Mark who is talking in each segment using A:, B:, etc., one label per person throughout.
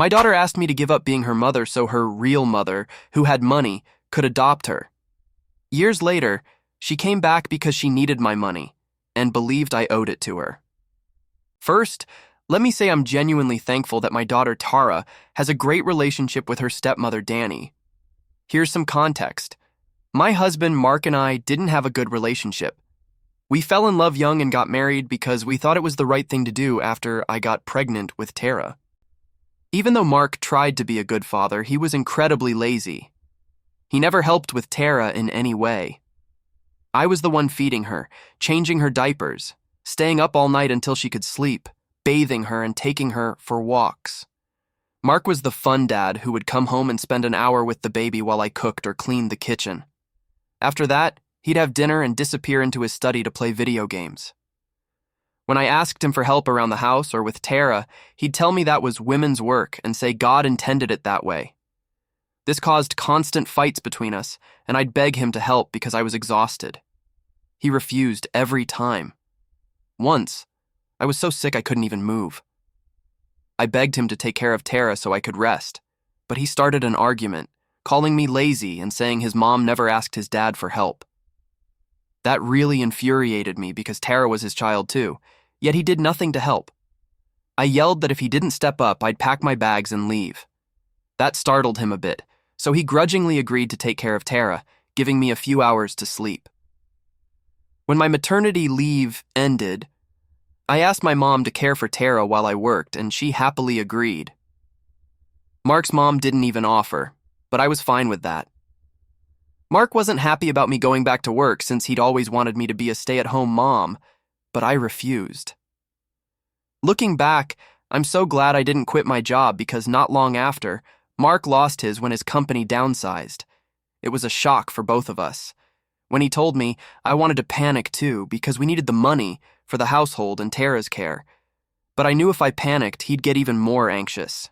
A: My daughter asked me to give up being her mother so her real mother, who had money, could adopt her. Years later, she came back because she needed my money and believed I owed it to her. First, let me say I'm genuinely thankful that my daughter Tara has a great relationship with her stepmother Danny. Here's some context. My husband Mark and I didn't have a good relationship. We fell in love young and got married because we thought it was the right thing to do after I got pregnant with Tara. Even though Mark tried to be a good father, he was incredibly lazy. He never helped with Tara in any way. I was the one feeding her, changing her diapers, staying up all night until she could sleep, bathing her and taking her for walks. Mark was the fun dad who would come home and spend an hour with the baby while I cooked or cleaned the kitchen. After that, he'd have dinner and disappear into his study to play video games. When I asked him for help around the house or with Tara, he'd tell me that was women's work and say God intended it that way. This caused constant fights between us, and I'd beg him to help because I was exhausted. He refused every time. Once, I was so sick I couldn't even move. I begged him to take care of Tara so I could rest, but he started an argument, calling me lazy and saying his mom never asked his dad for help. That really infuriated me because Tara was his child too, yet he did nothing to help. I yelled that if he didn't step up, I'd pack my bags and leave. That startled him a bit, so he grudgingly agreed to take care of Tara, giving me a few hours to sleep. When my maternity leave ended, I asked my mom to care for Tara while I worked, and she happily agreed. Mark's mom didn't even offer, but I was fine with that. Mark wasn't happy about me going back to work since he'd always wanted me to be a stay-at-home mom, but I refused. Looking back, I'm so glad I didn't quit my job because not long after, Mark lost his when his company downsized. It was a shock for both of us. When he told me, I wanted to panic too because we needed the money for the household and Tara's care. But I knew if I panicked, he'd get even more anxious.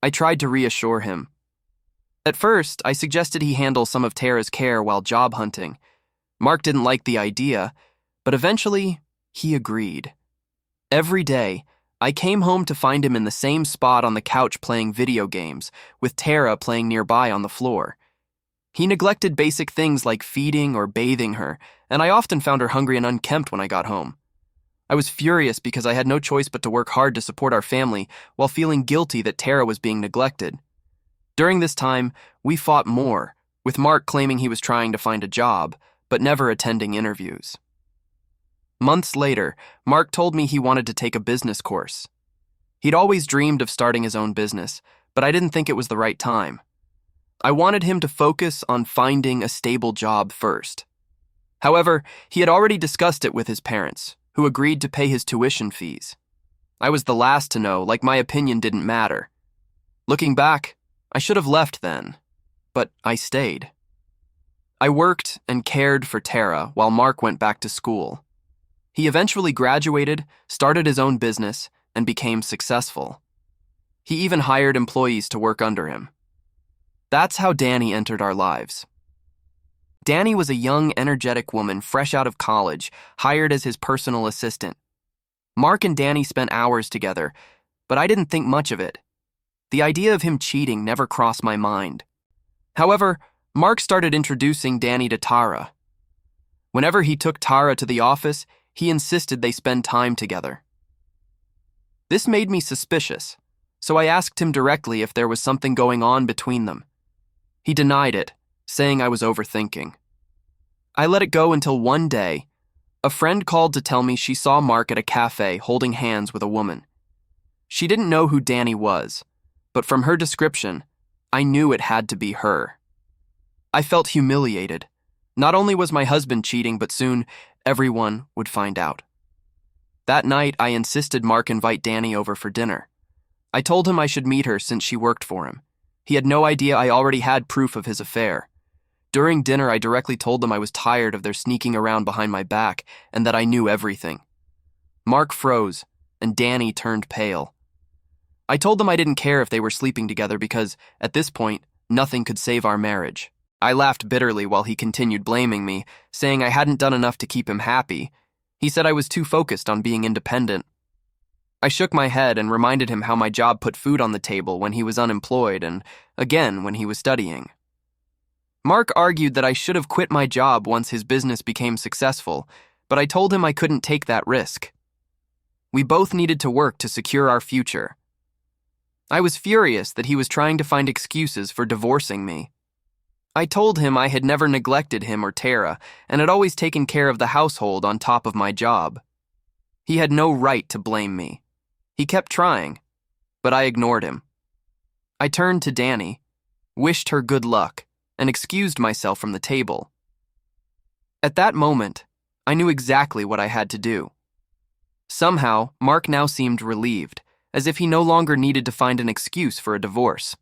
A: I tried to reassure him. At first, I suggested he handle some of Tara's care while job hunting. Mark didn't like the idea, but eventually, he agreed. Every day, I came home to find him in the same spot on the couch playing video games, with Tara playing nearby on the floor. He neglected basic things like feeding or bathing her, and I often found her hungry and unkempt when I got home. I was furious because I had no choice but to work hard to support our family while feeling guilty that Tara was being neglected. During this time, we fought more, with Mark claiming he was trying to find a job, but never attending interviews. Months later, Mark told me he wanted to take a business course. He'd always dreamed of starting his own business, but I didn't think it was the right time. I wanted him to focus on finding a stable job first. However, he had already discussed it with his parents, who agreed to pay his tuition fees. I was the last to know, like my opinion didn't matter. Looking back, I should have left then, but I stayed. I worked and cared for Tara while Mark went back to school. He eventually graduated, started his own business, and became successful. He even hired employees to work under him. That's how Danny entered our lives. Danny was a young, energetic woman fresh out of college, hired as his personal assistant. Mark and Danny spent hours together, but I didn't think much of it. The idea of him cheating never crossed my mind. However, Mark started introducing Danny to Tara. Whenever he took Tara to the office, he insisted they spend time together. This made me suspicious, so I asked him directly if there was something going on between them. He denied it, saying I was overthinking. I let it go until one day, a friend called to tell me she saw Mark at a cafe holding hands with a woman. She didn't know who Danny was, but from her description, I knew it had to be her. I felt humiliated. Not only was my husband cheating, but soon everyone would find out. That night, I insisted Mark invite Danny over for dinner. I told him I should meet her since she worked for him. He had no idea I already had proof of his affair. During dinner, I directly told them I was tired of their sneaking around behind my back and that I knew everything. Mark froze, and Danny turned pale. I told them I didn't care if they were sleeping together because, at this point, nothing could save our marriage. I laughed bitterly while he continued blaming me, saying I hadn't done enough to keep him happy. He said I was too focused on being independent. I shook my head and reminded him how my job put food on the table when he was unemployed and again when he was studying. Mark argued that I should have quit my job once his business became successful, but I told him I couldn't take that risk. We both needed to work to secure our future. I was furious that he was trying to find excuses for divorcing me. I told him I had never neglected him or Tara and had always taken care of the household on top of my job. He had no right to blame me. He kept trying, but I ignored him. I turned to Danny, wished her good luck, and excused myself from the table. At that moment, I knew exactly what I had to do. Somehow, Mark now seemed relieved, as if he no longer needed to find an excuse for a divorce.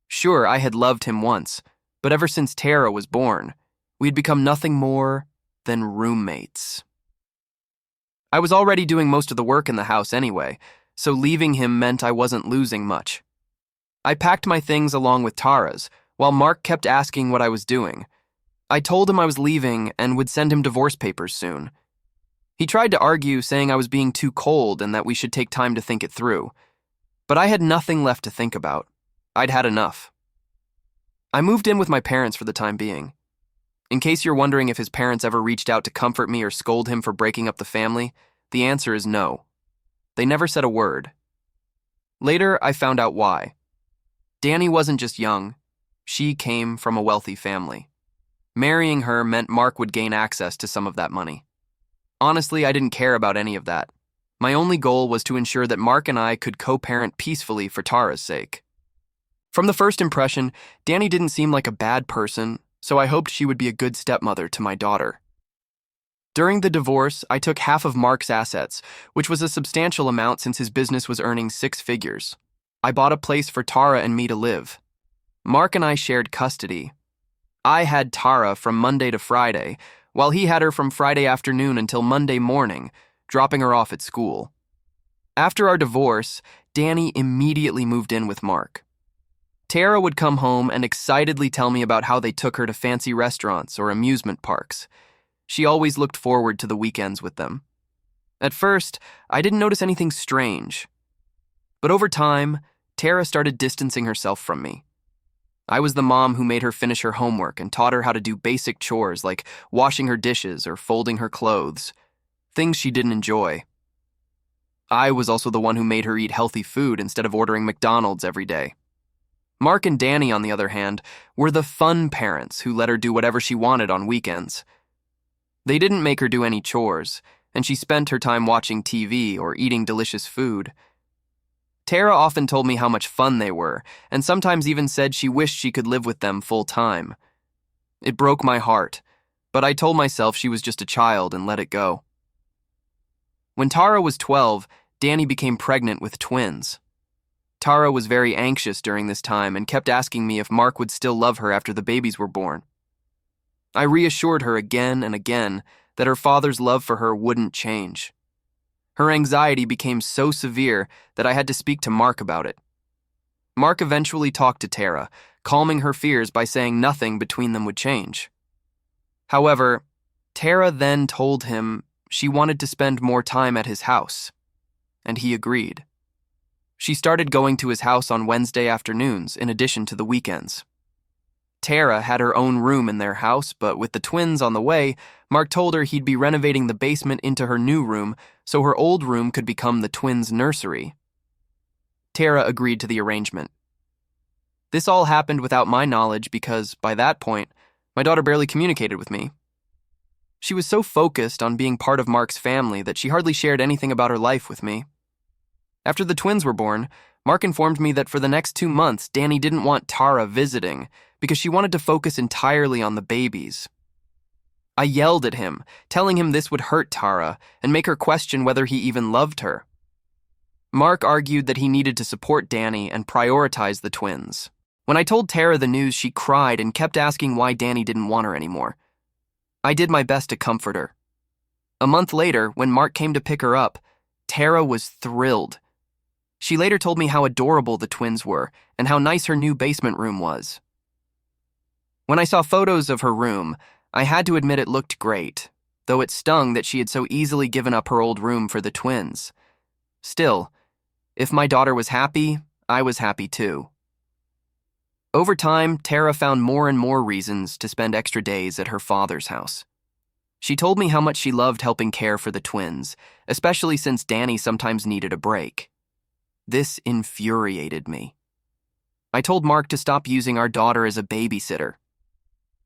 A: Sure, I had loved him once, but ever since Tara was born, we had become nothing more than roommates. I was already doing most of the work in the house anyway, so leaving him meant I wasn't losing much. I packed my things along with Tara's, while Mark kept asking what I was doing. I told him I was leaving and would send him divorce papers soon. He tried to argue, saying I was being too cold and that we should take time to think it through. But I had nothing left to think about. I'd had enough. I moved in with my parents for the time being. In case you're wondering if his parents ever reached out to comfort me or scold him for breaking up the family, the answer is no. They never said a word. Later, I found out why. Danny wasn't just young. She came from a wealthy family. Marrying her meant Mark would gain access to some of that money. Honestly, I didn't care about any of that. My only goal was to ensure that Mark and I could co-parent peacefully for Tara's sake. From the first impression, Danny didn't seem like a bad person, so I hoped she would be a good stepmother to my daughter. During the divorce, I took half of Mark's assets, which was a substantial amount since his business was earning 6 figures. I bought a place for Tara and me to live. Mark and I shared custody. I had Tara from Monday to Friday, while he had her from Friday afternoon until Monday morning, dropping her off at school. After our divorce, Danny immediately moved in with Mark. Tara would come home and excitedly tell me about how they took her to fancy restaurants or amusement parks. She always looked forward to the weekends with them. At first, I didn't notice anything strange. But over time, Tara started distancing herself from me. I was the mom who made her finish her homework and taught her how to do basic chores like washing her dishes or folding her clothes, things she didn't enjoy. I was also the one who made her eat healthy food instead of ordering McDonald's every day. Mark and Danny, on the other hand, were the fun parents who let her do whatever she wanted on weekends. They didn't make her do any chores, and she spent her time watching TV or eating delicious food. Tara often told me how much fun they were, and sometimes even said she wished she could live with them full time. It broke my heart, but I told myself she was just a child and let it go. When Tara was 12, Danny became pregnant with twins. Tara was very anxious during this time and kept asking me if Mark would still love her after the babies were born. I reassured her again and again that her father's love for her wouldn't change. Her anxiety became so severe that I had to speak to Mark about it. Mark eventually talked to Tara, calming her fears by saying nothing between them would change. However, Tara then told him she wanted to spend more time at his house, and he agreed. She started going to his house on Wednesday afternoons in addition to the weekends. Tara had her own room in their house, but with the twins on the way, Mark told her he'd be renovating the basement into her new room so her old room could become the twins' nursery. Tara agreed to the arrangement. This all happened without my knowledge because, by that point, my daughter barely communicated with me. She was so focused on being part of Mark's family that she hardly shared anything about her life with me. After the twins were born, Mark informed me that for the next 2 months, Danny didn't want Tara visiting because she wanted to focus entirely on the babies. I yelled at him, telling him this would hurt Tara and make her question whether he even loved her. Mark argued that he needed to support Danny and prioritize the twins. When I told Tara the news, she cried and kept asking why Danny didn't want her anymore. I did my best to comfort her. A month later, when Mark came to pick her up, Tara was thrilled. She later told me how adorable the twins were and how nice her new basement room was. When I saw photos of her room, I had to admit it looked great, though it stung that she had so easily given up her old room for the twins. Still, if my daughter was happy, I was happy too. Over time, Tara found more and more reasons to spend extra days at her father's house. She told me how much she loved helping care for the twins, especially since Danny sometimes needed a break. This infuriated me. I told Mark to stop using our daughter as a babysitter.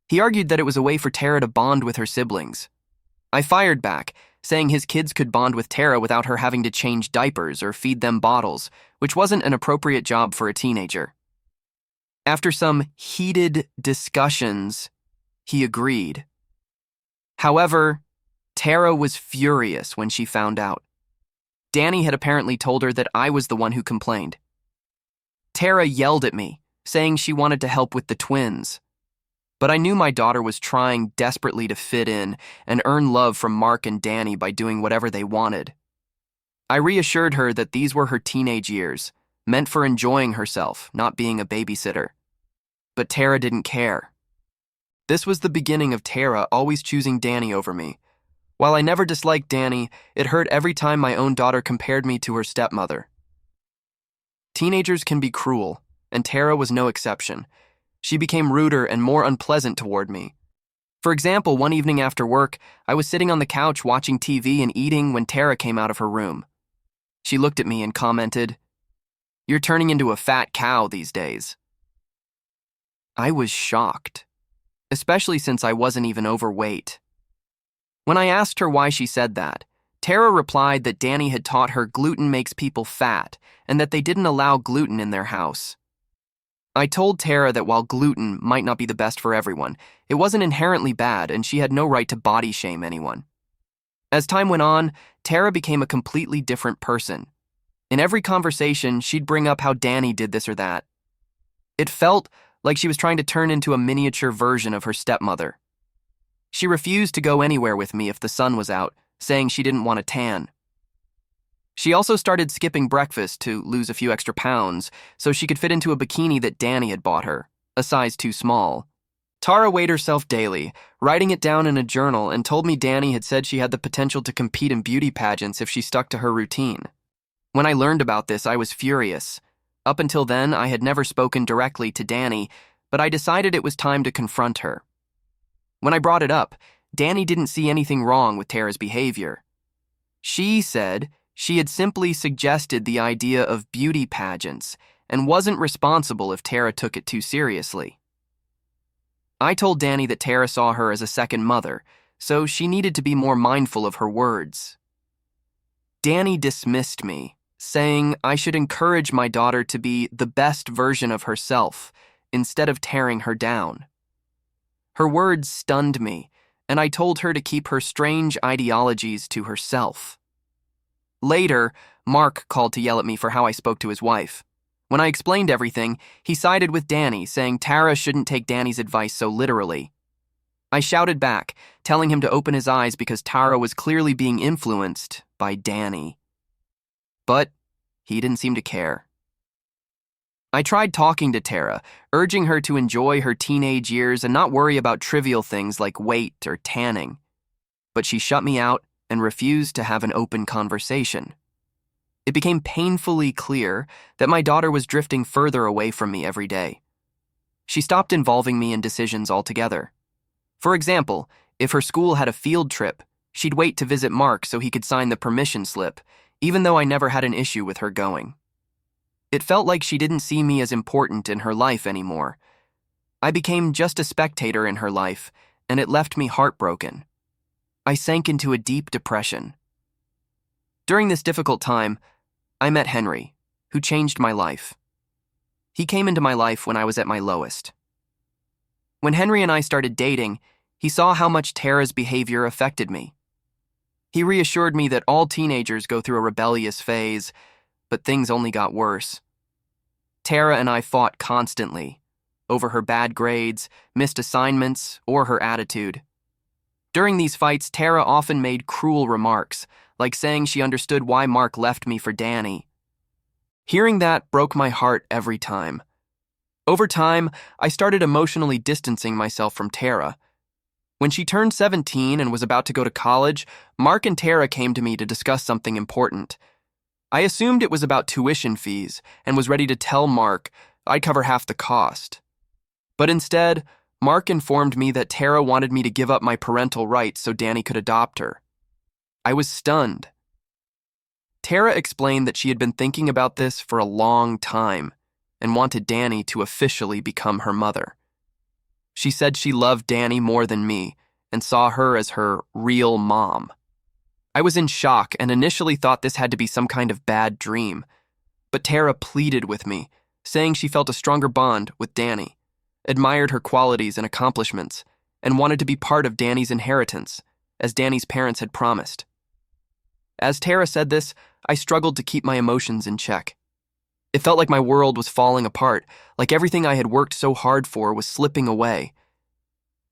A: He argued that it was a way for Tara to bond with her siblings. I fired back, saying his kids could bond with Tara without her having to change diapers or feed them bottles, which wasn't an appropriate job for a teenager. After some heated discussions, he agreed. However, Tara was furious when she found out. Danny had apparently told her that I was the one who complained. Tara yelled at me, saying she wanted to help with the twins. But I knew my daughter was trying desperately to fit in and earn love from Mark and Danny by doing whatever they wanted. I reassured her that these were her teenage years, meant for enjoying herself, not being a babysitter. But Tara didn't care. This was the beginning of Tara always choosing Danny over me. While I never disliked Danny, it hurt every time my own daughter compared me to her stepmother. Teenagers can be cruel, and Tara was no exception. She became ruder and more unpleasant toward me. For example, one evening after work, I was sitting on the couch watching TV and eating when Tara came out of her room. She looked at me and commented, "You're turning into a fat cow these days." I was shocked, especially since I wasn't even overweight. When I asked her why she said that, Tara replied that Danny had taught her gluten makes people fat and that they didn't allow gluten in their house. I told Tara that while gluten might not be the best for everyone, it wasn't inherently bad and she had no right to body shame anyone. As time went on, Tara became a completely different person. In every conversation, she'd bring up how Danny did this or that. It felt like she was trying to turn into a miniature version of her stepmother. She refused to go anywhere with me if the sun was out, saying she didn't want a tan. She also started skipping breakfast to lose a few extra pounds so she could fit into a bikini that Danny had bought her, a size too small. Tara weighed herself daily, writing it down in a journal, and told me Danny had said she had the potential to compete in beauty pageants if she stuck to her routine. When I learned about this, I was furious. Up until then, I had never spoken directly to Danny, but I decided it was time to confront her. When I brought it up, Danny didn't see anything wrong with Tara's behavior. She said she had simply suggested the idea of beauty pageants and wasn't responsible if Tara took it too seriously. I told Danny that Tara saw her as a second mother, so she needed to be more mindful of her words. Danny dismissed me, saying I should encourage my daughter to be the best version of herself instead of tearing her down. Her words stunned me, and I told her to keep her strange ideologies to herself. Later, Mark called to yell at me for how I spoke to his wife. When I explained everything, he sided with Danny, saying Tara shouldn't take Danny's advice so literally. I shouted back, telling him to open his eyes because Tara was clearly being influenced by Danny. But he didn't seem to care. I tried talking to Tara, urging her to enjoy her teenage years and not worry about trivial things like weight or tanning. But she shut me out and refused to have an open conversation. It became painfully clear that my daughter was drifting further away from me every day. She stopped involving me in decisions altogether. For example, if her school had a field trip, she'd wait to visit Mark so he could sign the permission slip, even though I never had an issue with her going. It felt like she didn't see me as important in her life anymore. I became just a spectator in her life, and it left me heartbroken. I sank into a deep depression. During this difficult time, I met Henry, who changed my life. He came into my life when I was at my lowest. When Henry and I started dating, he saw how much Tara's behavior affected me. He reassured me that all teenagers go through a rebellious phase, but things only got worse. Tara and I fought constantly, over her bad grades, missed assignments, or her attitude. During these fights, Tara often made cruel remarks, like saying she understood why Mark left me for Danny. Hearing that broke my heart every time. Over time, I started emotionally distancing myself from Tara. When she turned 17 and was about to go to college, Mark and Tara came to me to discuss something important. I assumed it was about tuition fees and was ready to tell Mark I'd cover half the cost. But instead, Mark informed me that Tara wanted me to give up my parental rights so Danny could adopt her. I was stunned. Tara explained that she had been thinking about this for a long time and wanted Danny to officially become her mother. She said she loved Danny more than me and saw her as her real mom. I was in shock and initially thought this had to be some kind of bad dream, but Tara pleaded with me, saying she felt a stronger bond with Danny, admired her qualities and accomplishments, and wanted to be part of Danny's inheritance, as Danny's parents had promised. As Tara said this, I struggled to keep my emotions in check. It felt like my world was falling apart, like everything I had worked so hard for was slipping away.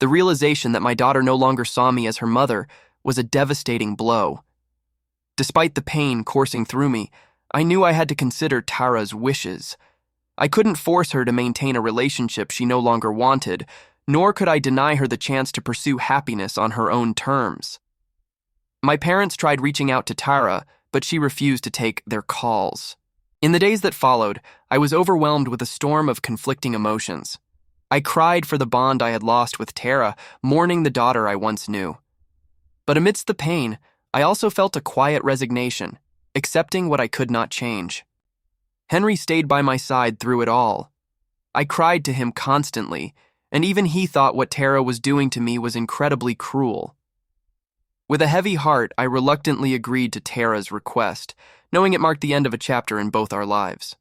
A: The realization that my daughter no longer saw me as her mother was a devastating blow. Despite the pain coursing through me, I knew I had to consider Tara's wishes. I couldn't force her to maintain a relationship she no longer wanted, nor could I deny her the chance to pursue happiness on her own terms. My parents tried reaching out to Tara, but she refused to take their calls. In the days that followed, I was overwhelmed with a storm of conflicting emotions. I cried for the bond I had lost with Tara, mourning the daughter I once knew. But amidst the pain, I also felt a quiet resignation, accepting what I could not change. Henry stayed by my side through it all. I cried to him constantly, and even he thought what Tara was doing to me was incredibly cruel. With a heavy heart, I reluctantly agreed to Tara's request, knowing it marked the end of a chapter in both our lives.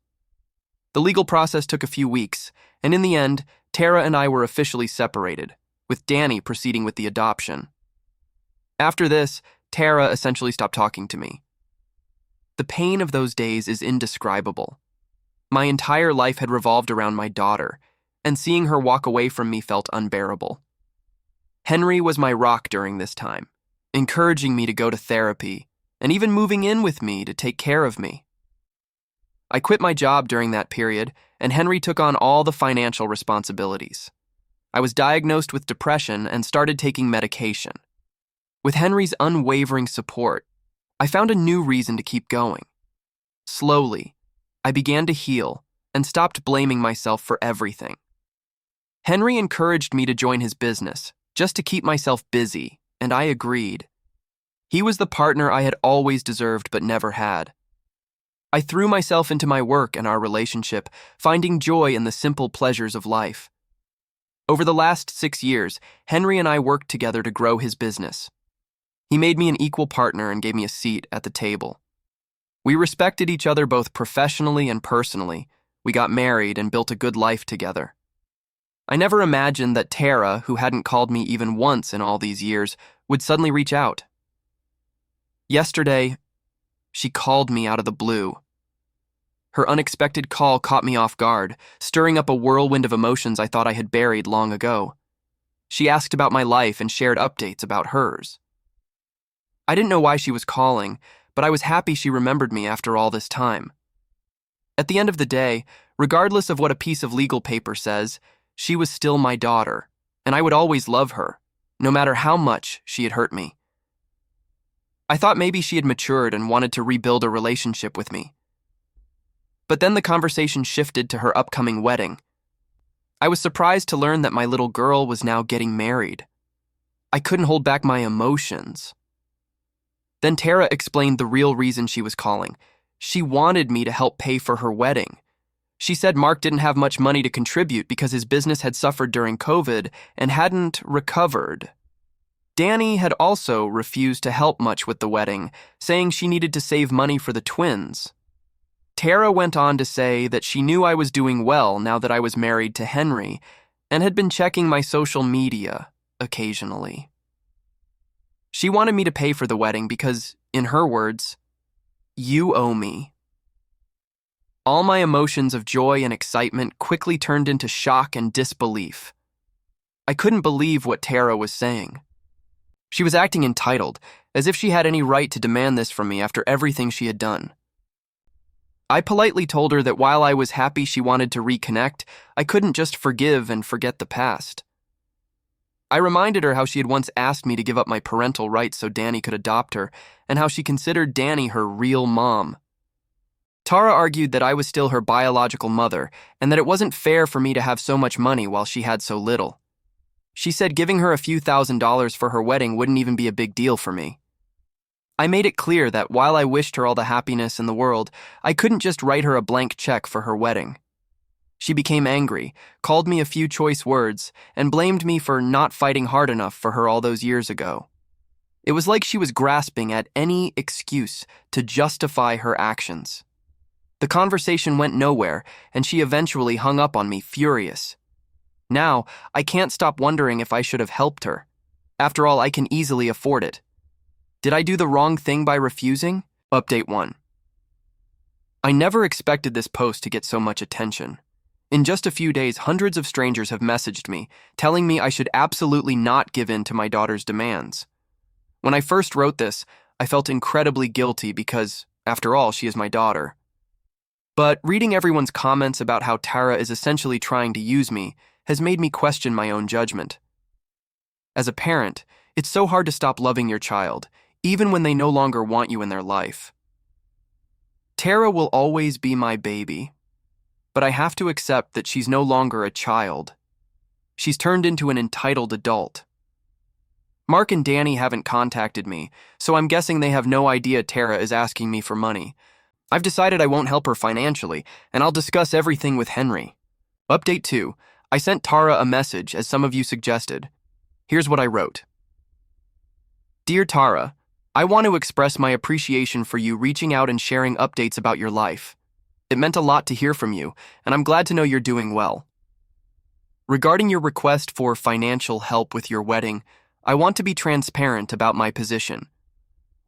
A: The legal process took a few weeks, and in the end, Tara and I were officially separated, with Danny proceeding with the adoption. After this, Tara essentially stopped talking to me. The pain of those days is indescribable. My entire life had revolved around my daughter, and seeing her walk away from me felt unbearable. Henry was my rock during this time, encouraging me to go to therapy, and even moving in with me to take care of me. I quit my job during that period, and Henry took on all the financial responsibilities. I was diagnosed with depression and started taking medication. With Henry's unwavering support, I found a new reason to keep going. Slowly, I began to heal and stopped blaming myself for everything. Henry encouraged me to join his business, just to keep myself busy, and I agreed. He was the partner I had always deserved but never had. I threw myself into my work and our relationship, finding joy in the simple pleasures of life. Over the last 6 years, Henry and I worked together to grow his business. He made me an equal partner and gave me a seat at the table. We respected each other both professionally and personally. We got married and built a good life together. I never imagined that Tara, who hadn't called me even once in all these years, would suddenly reach out. Yesterday, she called me out of the blue. Her unexpected call caught me off guard, stirring up a whirlwind of emotions I thought I had buried long ago. She asked about my life and shared updates about hers. I didn't know why she was calling, but I was happy she remembered me after all this time. At the end of the day, regardless of what a piece of legal paper says, she was still my daughter, and I would always love her, no matter how much she had hurt me. I thought maybe she had matured and wanted to rebuild a relationship with me. But then the conversation shifted to her upcoming wedding. I was surprised to learn that my little girl was now getting married. I couldn't hold back my emotions. Then Tara explained the real reason she was calling. She wanted me to help pay for her wedding. She said Mark didn't have much money to contribute because his business had suffered during COVID and hadn't recovered. Danny had also refused to help much with the wedding, saying she needed to save money for the twins. Tara went on to say that she knew I was doing well now that I was married to Henry and had been checking my social media occasionally. She wanted me to pay for the wedding because, in her words, "You owe me." All my emotions of joy and excitement quickly turned into shock and disbelief. I couldn't believe what Tara was saying. She was acting entitled, as if she had any right to demand this from me after everything she had done. I politely told her that while I was happy she wanted to reconnect, I couldn't just forgive and forget the past. I reminded her how she had once asked me to give up my parental rights so Danny could adopt her, and how she considered Danny her real mom. Tara argued that I was still her biological mother and that it wasn't fair for me to have so much money while she had so little. She said giving her a few $1,000s for her wedding wouldn't even be a big deal for me. I made it clear that while I wished her all the happiness in the world, I couldn't just write her a blank check for her wedding. She became angry, called me a few choice words, and blamed me for not fighting hard enough for her all those years ago. It was like she was grasping at any excuse to justify her actions. The conversation went nowhere, and she eventually hung up on me, furious. Now, I can't stop wondering if I should have helped her. After all, I can easily afford it. Did I do the wrong thing by refusing? Update 1. I never expected this post to get so much attention. In just a few days, hundreds of strangers have messaged me, telling me I should absolutely not give in to my daughter's demands. When I first wrote this, I felt incredibly guilty because, after all, she is my daughter. But reading everyone's comments about how Tara is essentially trying to use me has made me question my own judgment. As a parent, it's so hard to stop loving your child, even when they no longer want you in their life. Tara will always be my baby, but I have to accept that she's no longer a child. She's turned into an entitled adult. Mark and Danny haven't contacted me, so I'm guessing they have no idea Tara is asking me for money. I've decided I won't help her financially, and I'll discuss everything with Henry. Update 2. I sent Tara a message, as some of you suggested. Here's what I wrote. Dear Tara, I want to express my appreciation for you reaching out and sharing updates about your life. It meant a lot to hear from you, and I'm glad to know you're doing well. Regarding your request for financial help with your wedding, I want to be transparent about my position.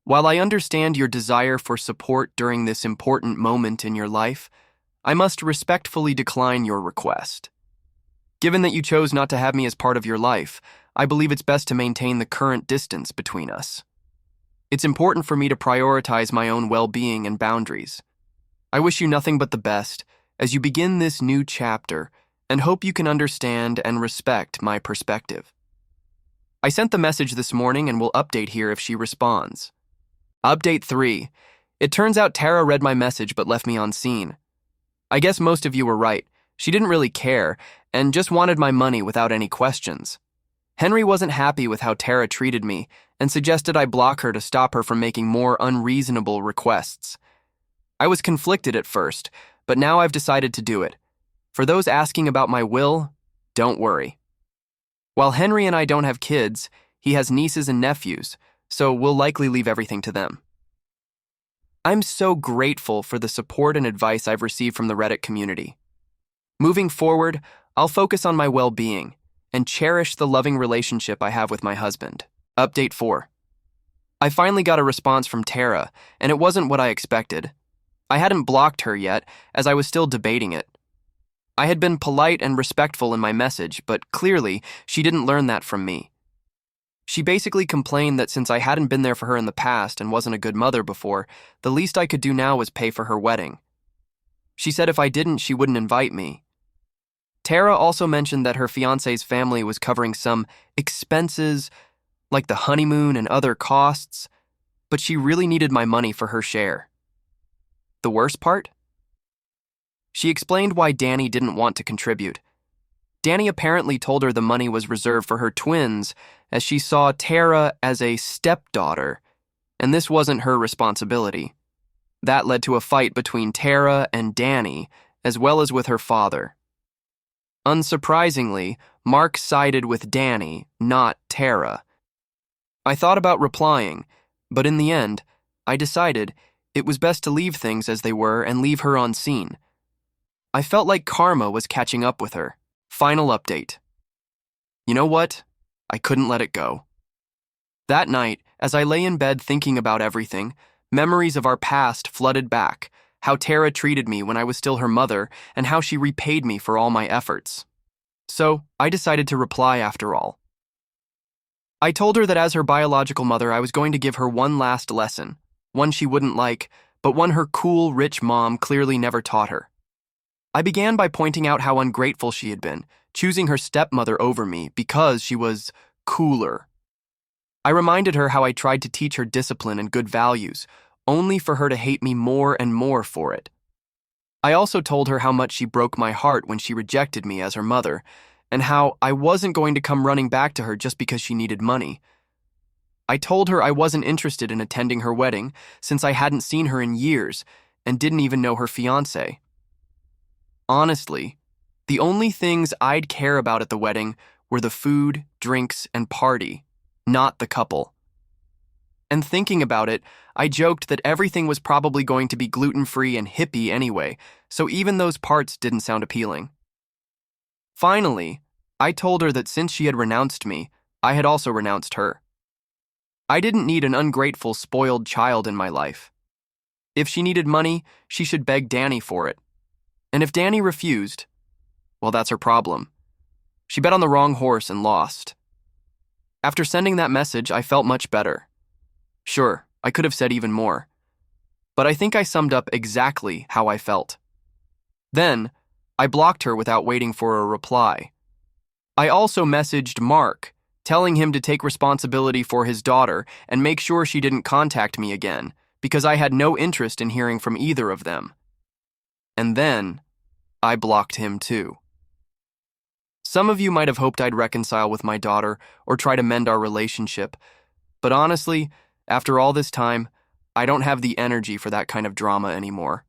A: While I understand your desire for support during this important moment in your life, I must respectfully decline your request. Given that you chose not to have me as part of your life, I believe it's best to maintain the current distance between us. It's important for me to prioritize my own well-being and boundaries. I wish you nothing but the best as you begin this new chapter and hope you can understand and respect my perspective. I sent the message this morning and will update here if she responds. Update 3. It turns out Tara read my message but left me on scene. I guess most of you were right. She didn't really care and just wanted my money without any questions. Henry wasn't happy with how Tara treated me and suggested I block her to stop her from making more unreasonable requests. I was conflicted at first, but now I've decided to do it. For those asking about my will, don't worry. While Henry and I don't have kids, he has nieces and nephews, so we'll likely leave everything to them. I'm so grateful for the support and advice I've received from the Reddit community. Moving forward, I'll focus on my well-being and cherish the loving relationship I have with my husband. Update 4. I finally got a response from Tara, and it wasn't what I expected. I hadn't blocked her yet, as I was still debating it. I had been polite and respectful in my message, but clearly, she didn't learn that from me. She basically complained that since I hadn't been there for her in the past and wasn't a good mother before, the least I could do now was pay for her wedding. She said if I didn't, she wouldn't invite me. Tara also mentioned that her fiancé's family was covering some expenses, like the honeymoon and other costs, but she really needed my money for her share. The worst part? She explained why Danny didn't want to contribute. Danny apparently told her the money was reserved for her twins, as she saw Tara as a stepdaughter, and this wasn't her responsibility. That led to a fight between Tara and Danny, as well as with her father. Unsurprisingly, Mark sided with Danny, not Tara. I thought about replying, but in the end, I decided it was best to leave things as they were and leave her on scene. I felt like karma was catching up with her. Final update. You know what? I couldn't let it go. That night, as I lay in bed thinking about everything, memories of our past flooded back, how Tara treated me when I was still her mother, and how she repaid me for all my efforts. So, I decided to reply after all. I told her that as her biological mother, I was going to give her one last lesson, one she wouldn't like, but one her cool, rich mom clearly never taught her. I began by pointing out how ungrateful she had been, choosing her stepmother over me because she was cooler. I reminded her how I tried to teach her discipline and good values, only for her to hate me more and more for it. I also told her how much she broke my heart when she rejected me as her mother, and how I wasn't going to come running back to her just because she needed money. I told her I wasn't interested in attending her wedding since I hadn't seen her in years and didn't even know her fiancé. Honestly, the only things I'd care about at the wedding were the food, drinks, and party, not the couple. And thinking about it, I joked that everything was probably going to be gluten-free and hippie anyway, so even those parts didn't sound appealing. Finally, I told her that since she had renounced me, I had also renounced her. I didn't need an ungrateful, spoiled child in my life. If she needed money, she should beg Danny for it. And if Danny refused, well, that's her problem. She bet on the wrong horse and lost. After sending that message, I felt much better. Sure, I could have said even more, but I think I summed up exactly how I felt. Then, I blocked her without waiting for a reply. I also messaged Mark, telling him to take responsibility for his daughter and make sure she didn't contact me again, because I had no interest in hearing from either of them. And then, I blocked him too. Some of you might have hoped I'd reconcile with my daughter or try to mend our relationship, but honestly, after all this time, I don't have the energy for that kind of drama anymore.